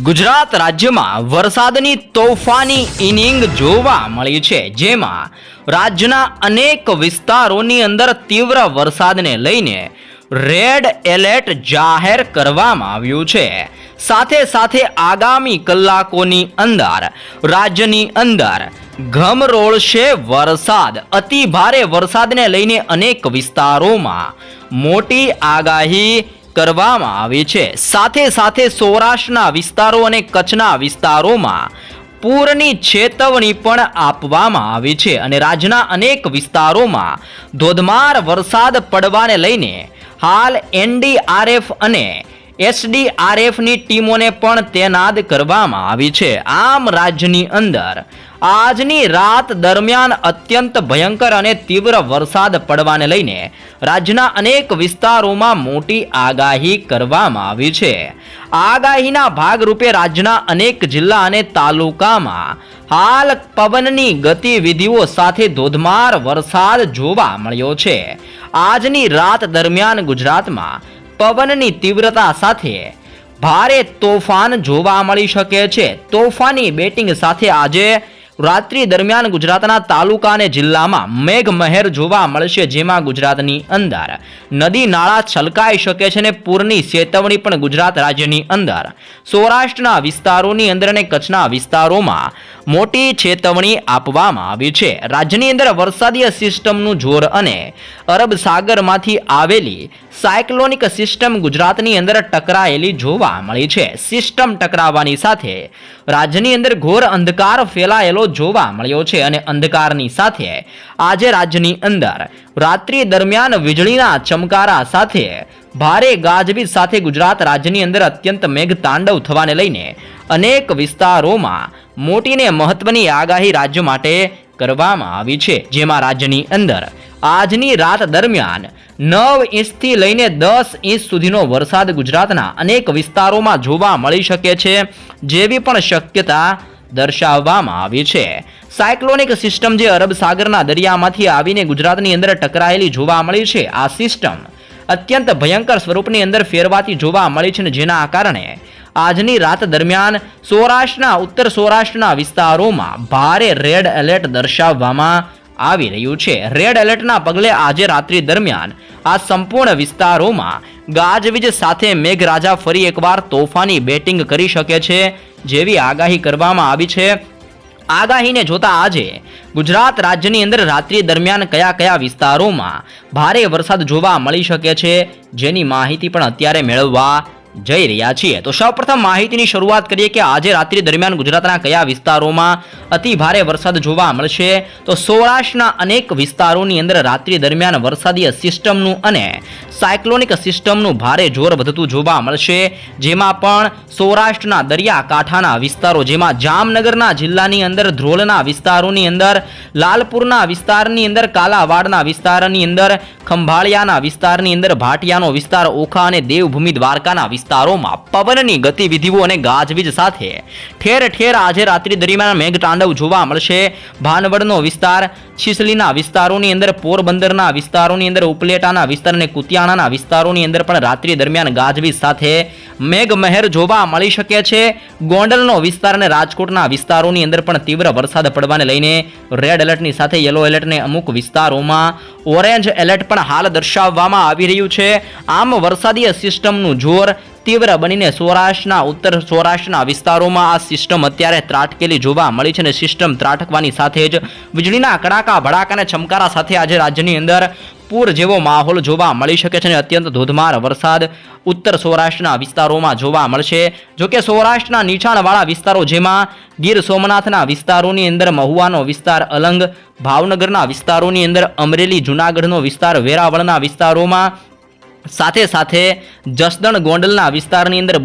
ગુજરાત રાજ્યમાં વરસાદની તોફાની ઇનિંગ જોવા મળી છે, જેમાં રાજ્યના અનેક વિસ્તારોની અંદર તીવ્ર વરસાદને લઈને રેડ એલર્ટ જાહેર કરવામાં આવ્યું છે। સાથે સાથે આગામી કલાકોની અંદર રાજ્યની અંદર ગમરોળશે વરસાદ। અતિ ભારે વરસાદને લઈને અનેક વિસ્તારોમાં મોટી આગાહી કરવામાં આવી છે। સાથે સાથે સૌરાષ્ટ્રના વિસ્તારો અને કચ્છના વિસ્તારોમાં પૂરની ચેતવણી પણ આપવામાં આવી છે અને રાજ્યના અનેક વિસ્તારોમાં ધોધમાર વરસાદ પડવાને લઈને હાલ એનડીઆરએફ અને એસડીઆરએફની ટીમોને પણ તૈનાત કરવામાં આવી છે। આમ રાજ્યની અંદર આજની રાત દરમિયાન અત્યંત ભયંકર અને તીવ્ર વરસાદ પડવાને લઈને રાજ્યના અનેક વિસ્તારોમાં મોટી આગાહી કરવામાં આવી છે। આગાહીના ભાગરૂપે રાજ્યના અનેક જિલ્લા અને તાલુકામાં હાલ પવનની ગતિવિધિઓ સાથે ધોધમાર વરસાદ જોવા મળ્યો છે। આજની રાત દરમિયાન ગુજરાતમાં પવનની તીવ્રતા સાથે ભારે તોફાન જોવા મળી શકે છે। તોફાની બેટિંગ સાથે આજે રાત્રિ દરમિયાન ગુજરાતના તાલુકા અને જિલ્લામાં મેઘમહેર જોવા મળશે, જેમાં ગુજરાતની અંદર નદી નાળા છલકાઈ શકે છે અને પૂરની ચેતવણી પણ ગુજરાત રાજ્યની અંદર સૌરાષ્ટ્રના વિસ્તારોની અંદર અને કચ્છના વિસ્તારોમાં મોટી ચેતવણી આપવામાં આવી છે। રાજ્યની અંદર વરસાદીય સિસ્ટમનું જોર અને અરબ સાગરમાંથી આવેલી સાયક્લોનિક સિસ્ટમ ગુજરાતની અંદર ટકરાયેલી જોવા મળી છે। સિસ્ટમ ટકરાવવાની સાથે રાજ્યની અંદર ઘોર અંધકાર ફેલાયેલો જોવા મળ્યો છે અને અંધકારની સાથે આજે રાજ્યની અંદર રાત્રિ દરમિયાન વીજળીના ચમકારા સાથે ભારે ગાજવીજ સાથે ગુજરાત રાજ્યની અંદર અત્યંત મેઘતાંડવ થવાને લઈને અનેક વિસ્તારોમાં મોટીને મહત્વની આગાહી રાજ્ય માટે કરવામાં આવી છે, જેમાં રાજ્યની અંદર આજની રાત દરમિયાન 9 ઇંચથી લઈને 10 ઇંચ સુધીનો વરસાદ ગુજરાતના અનેક વિસ્તારોમાં જોવા મળી શકે છે, જેવી પણ શક્યતા દર્શાવવામાં આવી છે। સાયક્લોનિક સિસ્ટમ જે અરબ સાગરના દરિયામાંથી આવીને ગુજરાતની અંદર ટકરાયેલી જોવા મળી છે, આ સિસ્ટમ અત્યંત ભયંકર સ્વરૂપની અંદર ફેરવાતી જોવા મળી છે, જેના કારણે આજની રાત દરમિયાન સૌરાષ્ટ્રના ઉત્તર સૌરાષ્ટ્રના વિસ્તારોમાં ભારે રેડ એલર્ટ દર્શાવવામાં આવી રહ્યું છે। રેડ એલર્ટના પગલે આજે રાત્રિ દરમિયાન આ સંપૂર્ણ વિસ્તારોમાં ગાજવીજ સાથે મેઘરાજા ફરી એકવાર તોફાની બેટિંગ કરી શકે છે, જેવી આગાહી કરવામાં આવી છે। આગાહીને જોતા આજે ગુજરાત રાજ્યની અંદર રાત્રિ દરમિયાન કયા કયા વિસ્તારોમાં ભારે વરસાદ જોવા મળી શકે છે, જેની માહિતી પણ અત્યારે મેળવવા જઈ રહ્યા છીએ। તો સૌપ્રથમ માહિતીની શરૂઆત કરીએ કે આજે રાત્રિ દરમિયાન ગુજરાતના કયા વિસ્તારોમાં અતિ ભારે વરસાદ જોવા મળશે। તો સૌરાષ્ટ્રના અનેક વિસ્તારોની અંદર રાત્રિ દરમિયાન વરસાદીય સિસ્ટમનું અને સાયક્લોનિક સિસ્ટમનું ભારે જોર વધતું જોવા મળશે, જેમાં પણ સૌરાષ્ટ્રના દરિયાકાંઠાના વિસ્તારો, જેમાં જામનગરના જિલ્લાની અંદર ધ્રોલના વિસ્તારોની અંદર, લાલપુરના વિસ્તારની અંદર, કાલાવાડના વિસ્તારની અંદર, ખંભાળિયાના વિસ્તારની અંદર, ભાટિયાનો વિસ્તાર, ઓખા અને દેવભૂમિ દ્વારકાના વિસ્તારોમાં પવનની ગતિવિધિઓ અને ગાજવીજ સાથે ઠેર ઠેર આજે રાત્રિ દરમિયાન મેઘતાંડવ જોવા મળશે। ભાનવડનો વિસ્તાર, છીસલીના વિસ્તારોની અંદર, પોરબંદરના વિસ્તારોની અંદર, ઉપલેટાના વિસ્તાર અને કુતિયાણાના વિસ્તારોની અંદર પણ રાત્રિ દરમિયાન ગાજવીજ સાથે મેઘમહેર જોવા મળી શકે છે। ગોંડલનો વિસ્તાર અને રાજકોટના વિસ્તારોની અંદર પણ તીવ્ર વરસાદ પડવાને લઈને રેડ એલર્ટની સાથે યલો એલર્ટને અમુક વિસ્તારોમાં ઓરેન્જ એલર્ટ પણ હાલ દર્શાવવામાં આવી રહ્યું છે। આમ વરસાદીય સિસ્ટમનું જોર તીવ્ર બનીને સૌરાષ્ટ્રના ઉત્તર સૌરાષ્ટ્રના વિસ્તારોમાં આ સિસ્ટમ અત્યારે ત્રાટકેલી જોવા મળી છે અને સિસ્ટમ ત્રાટકવાની સાથે જ વીજળીના કડાકા ભડાકા અને ચમકારા સાથે આજે રાજ્યની અંદર પૂર જેવો માહોલ જોવા મળી શકે છે અને અત્યંત ધોધમાર વરસાદ ઉત્તર સૌરાષ્ટ્રના વિસ્તારોમાં જોવા મળશે। જોકે સૌરાષ્ટ્રના નીચાણવાળા વિસ્તારો, જેમાં ગીર સોમનાથના વિસ્તારોની અંદર મહુવાનો વિસ્તાર, અલંગ, ભાવનગરના વિસ્તારોની અંદર, અમરેલી, જૂનાગઢનો વિસ્તાર, વેરાવળના વિસ્તારોમાં, સાથે સાથે જસદણ ગોંડલના વિસ્તારની અંદર,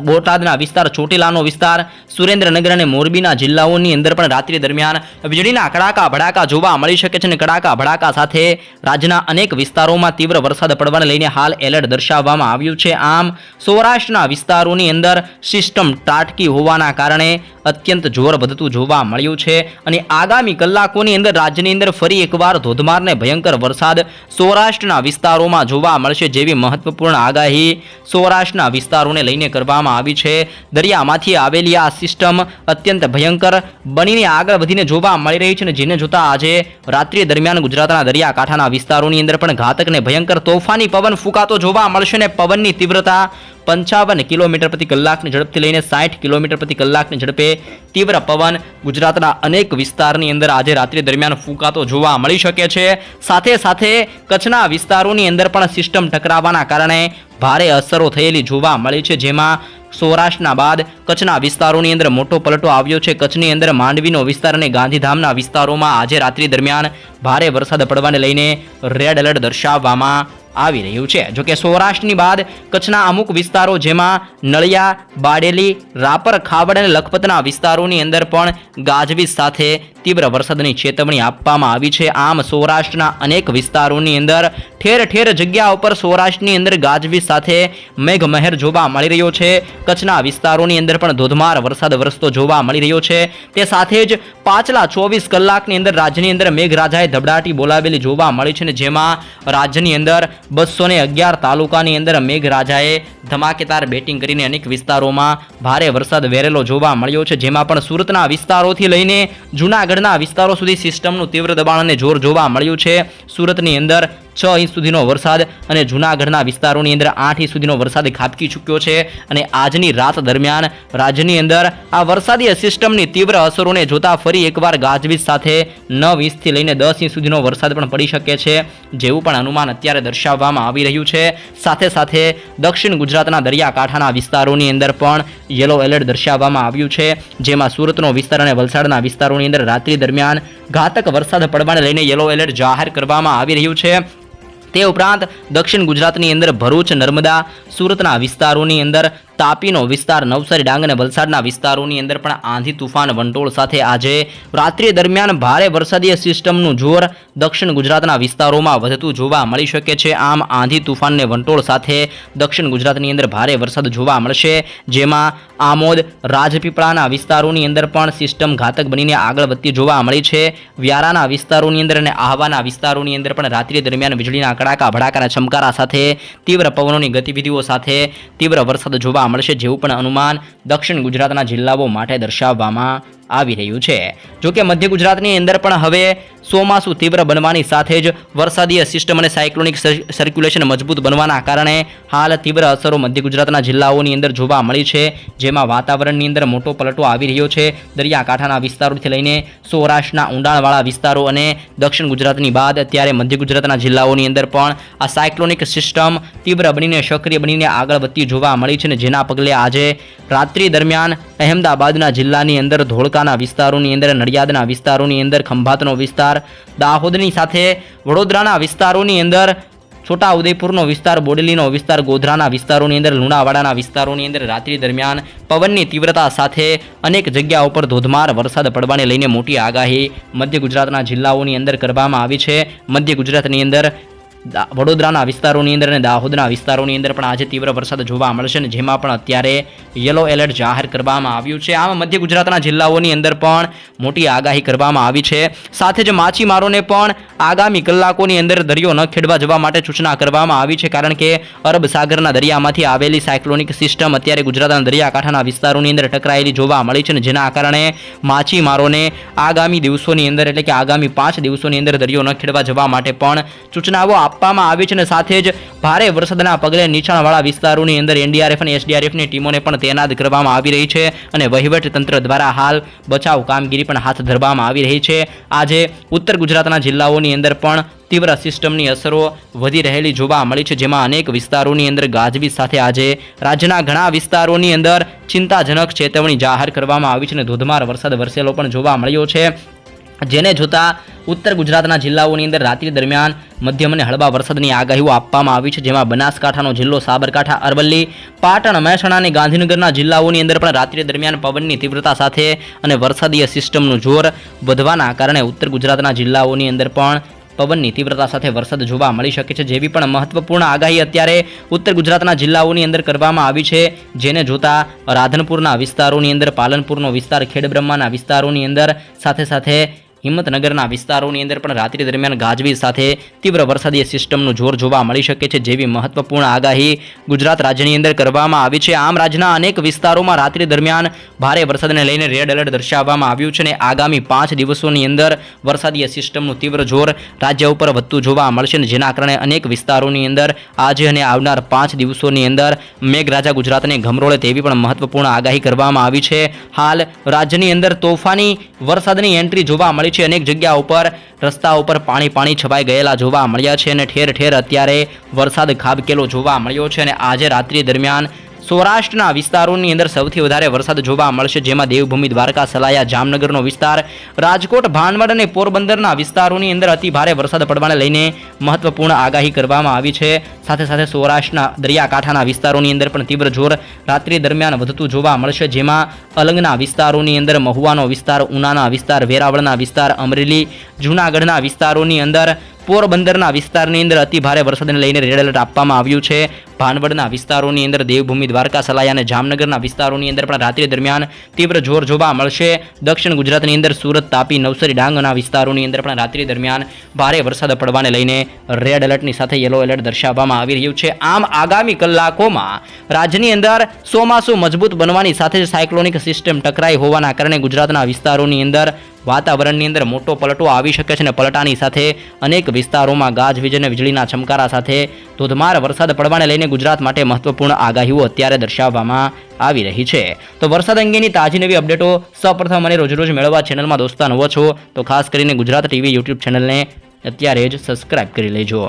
બોટાદના વિસ્તાર, ચોટીલાનો વિસ્તાર, સુરેન્દ્રનગર અને મોરબીના જિલ્લાઓની અંદર પણ રાત્રિ દરમિયાન વીજળીના કડાકા ભડાકા જોવા મળી શકે છે અને કડાકા ભડાકા સાથે રાજ્યના અનેક વિસ્તારોમાં તીવ્ર વરસાદ પડવાને લઈને હાલ એલર્ટ દર્શાવવામાં આવ્યું છે। આમ સૌરાષ્ટ્રના વિસ્તારોની અંદર સિસ્ટમ ત્રાટકી હોવાના કારણે અત્યંત જોર વધતું જોવા મળ્યું છે અને આગામી કલાકોની અંદર રાજ્યની અંદર ફરી એકવાર ધોધમાર ને ભયંકર વરસાદ સૌરાષ્ટ્રના વિસ્તારોમાં જોવા મળશે, જેવી સૌથી મહત્વપૂર્ણ આગાહી સૌરાષ્ટ્રના વિસ્તારોને લઈને કરવામાં આવી છે. દરિયામાંથી આવેલી આ સિસ્ટમ અત્યંત ભયંકર બનીને આગળ વધીને જોવા મળી રહી છે, અને જેને જોતા આજે રાત્રિ દરમિયાન ગુજરાતના દરિયાકાંઠાના વિસ્તારોની અંદર પણ ઘાતક અને ભયંકર તોફાની પવન ફૂંકાતો જોવા મળશે, ને પવનની તીવ્રતા 55 કિલોમીટર પ્રતિ કલાકની ઝડપથી લઈને 60 કિલોમીટર પ્રતિ કલાકની ઝડપે તીવ્ર પવન ગુજરાતના અનેક વિસ્તારની અંદર આજે રાત્રિ દરમિયાન ફૂંકાતો જોવા મળી શકે છે. સાથે સાથે કચ્છના વિસ્તારોની અંદર પણ સિસ્ટમ ટકરાવાના કારણે ભારે અસરો થયેલી જોવા મળી છે, જેમાં સૌરાષ્ટ્રના બાદ કચ્છના વિસ્તારોની અંદર મોટો પલટો આવ્યો છે. કચ્છની અંદર માંડવીનો વિસ્તાર અને ગાંધીધામના વિસ્તારોમાં આજે રાત્રિ દરમિયાન ભારે વરસાદ પડવાને લઈને રેડ એલર્ટ દર્શાવવામાં આવી રહ્યું છે. જોકે સૌરાષ્ટ્રની બાદ કચ્છના અમુક વિસ્તારો જેમાં નળિયા, બાડેલી, રાપર, ખાવડ અને લખપતના વિસ્તારોની અંદર પણ ગાજવીજ સાથે તીવ્ર વરસાદની ચેતવણી આપવામાં આવી છે. આમ સૌરાષ્ટ્રના અનેક વિસ્તારોની અંદર ઠેર ઠેર જગ્યા ઉપર સૌરાષ્ટ્રની અંદર ગાજવીજ સાથે મેઘમહેર જોવા મળી રહ્યો છે. કચ્છના વિસ્તારોની અંદર પણ ધોધમાર વરસાદ વરસતો જોવા મળી રહ્યો છે. તે સાથે જ પાછલા 24 કલાકની અંદર રાજ્યની અંદર મેઘરાજાએ ધબડાટી બોલાવેલી જોવા મળી છે, ને જેમાં રાજ્યની અંદર 211 તાલુકાની અંદર મેઘરાજાએ ધમાકેદાર બેટિંગ કરીને અનેક વિસ્તારોમાં ભારે વરસાદ વેરેલો જોવા મળ્યો છે. જેમાં પણ સુરતના વિસ્તારોથી લઈને જૂનાગઢના વિસ્તારો સુધી સિસ્ટમનું તીવ્ર દબાણ અને જોર જોવા મળ્યું છે. સુરતની અંદર 6 ઇંચ સુધીનો વરસાદ અને જૂનાગઢના વિસ્તારોની અંદર 8 ઇંચ સુધીનો વરસાદ ખાબકી ચૂક્યો છે. અને આજની રાત દરમિયાન રાજ્યની અંદર આ વરસાદી સિસ્ટમની તીવ્ર અસરોને જોતા ફરી એકવાર ગાજવીજ સાથે 9 ઇંચથી લઈને 10 ઇંચ સુધીનો વરસાદ પણ પડી શકે છે, જેવું પણ અનુમાન અત્યારે દર્શાવવામાં આવી રહ્યું છે. સાથે સાથે દક્ષિણ ગુજરાતના દરિયાકાંઠાના વિસ્તારોની અંદર પણ યલો એલર્ટ દર્શાવવામાં આવ્યું છે, જેમાં સુરતનો વિસ્તાર અને વલસાડના વિસ્તારોની અંદર રાત્રિ દરમિયાન ઘાતક વરસાદ પડવાને લઈને યલો એલર્ટ જાહેર કરવામાં આવી રહ્યું છે. તે ઉપરાંત દક્ષિણ ગુજરાતની અંદર ભરૂચ, નર્મદા, સુરતના વિસ્તારોની અંદર તાપીનો વિસ્તાર, નવસારી, ડાંગ અને વલસાડના વિસ્તારોની અંદર પણ આંધી તુફાન વંટોળ સાથે આજે રાત્રિ દરમિયાન ભારે વરસાદી સિસ્ટમનું જોર દક્ષિણ ગુજરાતના વિસ્તારોમાં વધતું જોવા મળી શકે છે. આમ આંધી તુફાન અને વંટોળ સાથે દક્ષિણ ગુજરાતની અંદર ભારે વરસાદ જોવા મળશે, જેમાં આમોદ, રાજપીપળાના વિસ્તારોની અંદર પણ સિસ્ટમ ઘાતક બનીને આગળ વધતી જોવા મળી છે. વ્યારાના વિસ્તારોની અંદર અને આહવાના વિસ્તારોની અંદર પણ રાત્રિ દરમિયાન વીજળીના કડાકા, ભડાકાના ચમકારા સાથે તીવ્ર પવનોની ગતિવિધિઓ સાથે તીવ્ર વરસાદ જોવા મળશે, જેવું પણ અનુમાન દક્ષિણ ગુજરાતના જિલ્લાઓ માટે દર્શાવવામાં આવી રહ્યું છે. જોકે મધ્ય ગુજરાતની અંદર પણ હવે ચોમાસું તીવ્ર બનવાની સાથે જ વરસાદીય સિસ્ટમ અને સાયક્લોનિક સર્ક્યુલેશન મજબૂત બનવાના કારણે હાલ તીવ્ર અસરો મધ્ય ગુજરાતના જિલ્લાઓની અંદર જોવા મળી છે, જેમાં વાતાવરણની અંદર મોટો પલટો આવી રહ્યો છે. દરિયાકાંઠાના વિસ્તારોથી લઈને સૌરાષ્ટ્રના ઊંડાણવાળા વિસ્તારો અને દક્ષિણ ગુજરાતની બાદ અત્યારે મધ્ય ગુજરાતના જિલ્લાઓની અંદર પણ આ સાયક્લોનિક સિસ્ટમ તીવ્ર બનીને સક્રિય બનીને આગળ વધતી જોવા મળી છે, અને જેના પગલે આજે રાત્રિ દરમિયાન અહેમદાબાદના જિલ્લાની અંદર, ધોળકાના વિસ્તારોની અંદર, નડિયાદના વિસ્તારોની અંદર, ખંભાતનો વિસ્તાર, દાહોદની સાથે વડોદરાના વિસ્તારોની અંદર, છોટાઉદેપુરનો વિસ્તાર, બોડેલીનો વિસ્તાર, ગોધરાના વિસ્તારોની અંદર, લુણાવાડાના વિસ્તારોની અંદર રાત્રિ દરમિયાન પવનની તીવ્રતા સાથે અનેક જગ્યાઓ પર ધોધમાર વરસાદ પડવાને લઈને મોટી આગાહી મધ્ય ગુજરાતના જિલ્લાઓની અંદર કરવામાં આવી છે. મધ્ય ગુજરાતની અંદર વડોદરાના વિસ્તારોની અંદર અને દાહોદના વિસ્તારોની અંદર પણ આજે તીવ્ર વરસાદ જોવા મળશે, અને જેમાં પણ અત્યારે યલો એલર્ટ જાહેર કરવામાં આવ્યું છે. આમ મધ્ય ગુજરાતના જિલ્લાઓની અંદર પણ મોટી આગાહી કરવામાં આવી છે. સાથે જ માછીમારોને પણ આગામી કલાકોની અંદર દરિયો ન ખેડવા જવા માટે સૂચના કરવામાં આવી છે, કારણ કે અરબ સાગરના દરિયામાંથી આવેલી સાયક્લોનિક સિસ્ટમ અત્યારે ગુજરાતના દરિયાકાંઠાના વિસ્તારોની અંદર ટકરાયેલી જોવા મળી છે, અને જેના કારણે માછીમારોને આગામી દિવસોની અંદર એટલે કે આગામી 5 દિવસોની અંદર દરિયો ન ખેડવા જવા માટે પણ સૂચનાઓ આપવામાં આવી છે. અને સાથે જ ભારે વરસાદના પગલે નીચાણવાળા વિસ્તારોની અંદર એનડીઆરએફ અને એસડીઆરએફની ટીમોને પણ તૈનાત કરવામાં આવી રહી છે, અને વહીવટી તંત્ર દ્વારા હાલ બચાવ કામગીરી પણ હાથ ધરવામાં આવી રહી છે. આજે ઉત્તર ગુજરાતના જિલ્લાઓની અંદર પણ તીવ્ર સિસ્ટમની અસરો વધી રહેલી જોવા મળી છે, જેમાં અનેક વિસ્તારોની અંદર ગાજવીજ સાથે આજે રાજ્યના ઘણા વિસ્તારોની અંદર ચિંતાજનક ચેતવણી જાહેર કરવામાં આવી છે, અને ધોધમાર વરસાદ વરસેલો પણ જોવા મળ્યો છે. જેને જોતા ઉત્તર ગુજરાતના જિલ્લાઓની અંદર રાત્રિ દરમિયાન મધ્યમ અને હળવા વરસાદની આગાહીઓ આપવામાં આવી છે, જેમાં બનાસકાંઠાનો જિલ્લો, સાબરકાંઠા, અરવલ્લી, પાટણ, મહેસાણા અને ગાંધીનગરના જિલ્લાઓની અંદર પણ રાત્રિ દરમિયાન પવનની તીવ્રતા સાથે અને વરસાદીય સિસ્ટમનું જોર વધવાના કારણે ઉત્તર ગુજરાતના જિલ્લાઓની અંદર પણ પવનની તીવ્રતા સાથે વરસાદ જોવા મળી શકે છે, જેવી પણ મહત્વપૂર્ણ આગાહી અત્યારે ઉત્તર ગુજરાતના જિલ્લાઓની અંદર કરવામાં આવી છે. જેને જોતા રાધનપુરના વિસ્તારોની અંદર, પાલનપુરનો વિસ્તાર, ખેડબ્રહ્માના વિસ્તારોની અંદર, સાથે સાથે હિંમતનગરના વિસ્તારોની અંદર પણ રાત્રિ દરમિયાન ગાજવીજ સાથે તીવ્ર વરસાદી સિસ્ટમનું જોર જોવા મળી શકે છે, જેવી મહત્વપૂર્ણ આગાહી ગુજરાત રાજ્યની અંદર કરવામાં આવી છે. આમ રાજ્યના અનેક વિસ્તારોમાં રાત્રિ દરમિયાન ભારે વરસાદને લઈને રેડ એલર્ટ દર્શાવવામાં આવ્યું છે અને આગામી 5 દિવસોની અંદર વરસાદી સિસ્ટમનું તીવ્ર જોર રાજ્ય ઉપર વધતું જોવા મળશે, જેના કારણે અનેક વિસ્તારોની અંદર આજે અને આવનાર 5 દિવસોની અંદર મેઘરાજા ગુજરાતને ગમરોળે તેવી પણ મહત્વપૂર્ણ આગાહી કરવામાં આવી છે. હાલ રાજ્યની અંદર તોફાની વરસાદની એન્ટ્રી જોવા મળી છે. અનેક જગ્યા ઉપર રસ્તા ઉપર પાણી છવાઈ ગયેલા જોવા મળ્યા છે અને ઠેર ઠેર અત્યારે વરસાદ ખાબકેલો જોવા મળ્યો છે. અને આજે રાત્રિ દરમિયાન સૌરાષ્ટ્રના વિસ્તારોની અંદર સૌથી વધારે વરસાદ જોવા મળશે, જેમાં દેવભૂમિ, દ્વારકા, સલાયા, જામનગરનો વિસ્તાર, રાજકોટ, ભાણવડ અને પોરબંદરના વિસ્તારોની અંદર અતિ ભારે વરસાદ પડવાને લઈને મહત્વપૂર્ણ આગાહી કરવામાં આવી છે. સાથે સાથે સૌરાષ્ટ્રના દરિયાકાંઠાના વિસ્તારોની અંદર પણ તીવ્ર જોર રાત્રિ દરમિયાન વધતું જોવા મળશે, જેમાં અલંગના વિસ્તારોની અંદર, મહુવાનો વિસ્તાર, ઉનાના વિસ્તાર, વેરાવળના વિસ્તાર, અમરેલી, જૂનાગઢના વિસ્તારોની અંદર, પોરબંદરના વિસ્તારની અંદર અતિ ભારે વરસાદને લઈને રેડ એલર્ટ આપવામાં આવ્યું છે. ભાણવડના વિસ્તારોની અંદર, દેવભૂમિ, દ્વારકા, સલાયા અને જામનગરના વિસ્તારોની અંદર પણ રાત્રિ દરમિયાન તીવ્ર જોર જોવા મળશે. દક્ષિણ ગુજરાતની અંદર સુરત, તાપી, નવસારી, ડાંગના વિસ્તારોની અંદર પણ રાત્રિ દરમિયાન ભારે વરસાદ પડવાને લઈને રેડ એલર્ટની સાથે યલો એલર્ટ દર્શાવવામાં આવી રહ્યું છે. આમ આગામી કલાકોમાં રાજ્યની અંદર ચોમાસું મજબૂત બનવાની સાથે જ સાયક્લોનિક સિસ્ટમ ટકરાઈ હોવાના કારણે ગુજરાતના વિસ્તારોની અંદર વાતાવરણની અંદર મોટો પલટો આવી શકે છે અને પલટાની સાથે અનેક વિસ્તારોમાં ગાજવીજ અને વીજળીના ચમકારા સાથે ધોધમાર વરસાદ પડવાને લઈને ગુજરાત માટે મહત્વપૂર્ણ આગાહીઓ અત્યારે દર્શાવવામાં આવી રહી છે. તો વરસાદ અંગેની તાજી નવી અપડેટો સૌપ્રથમ અને રોજ મેળવવા ચેનલમાં દોસ્તા નવો છો તો ખાસ કરીને ગુજરાત ટીવી યુટ્યુબ ચેનલને અત્યારે જ સબસ્ક્રાઇબ કરી લેજો.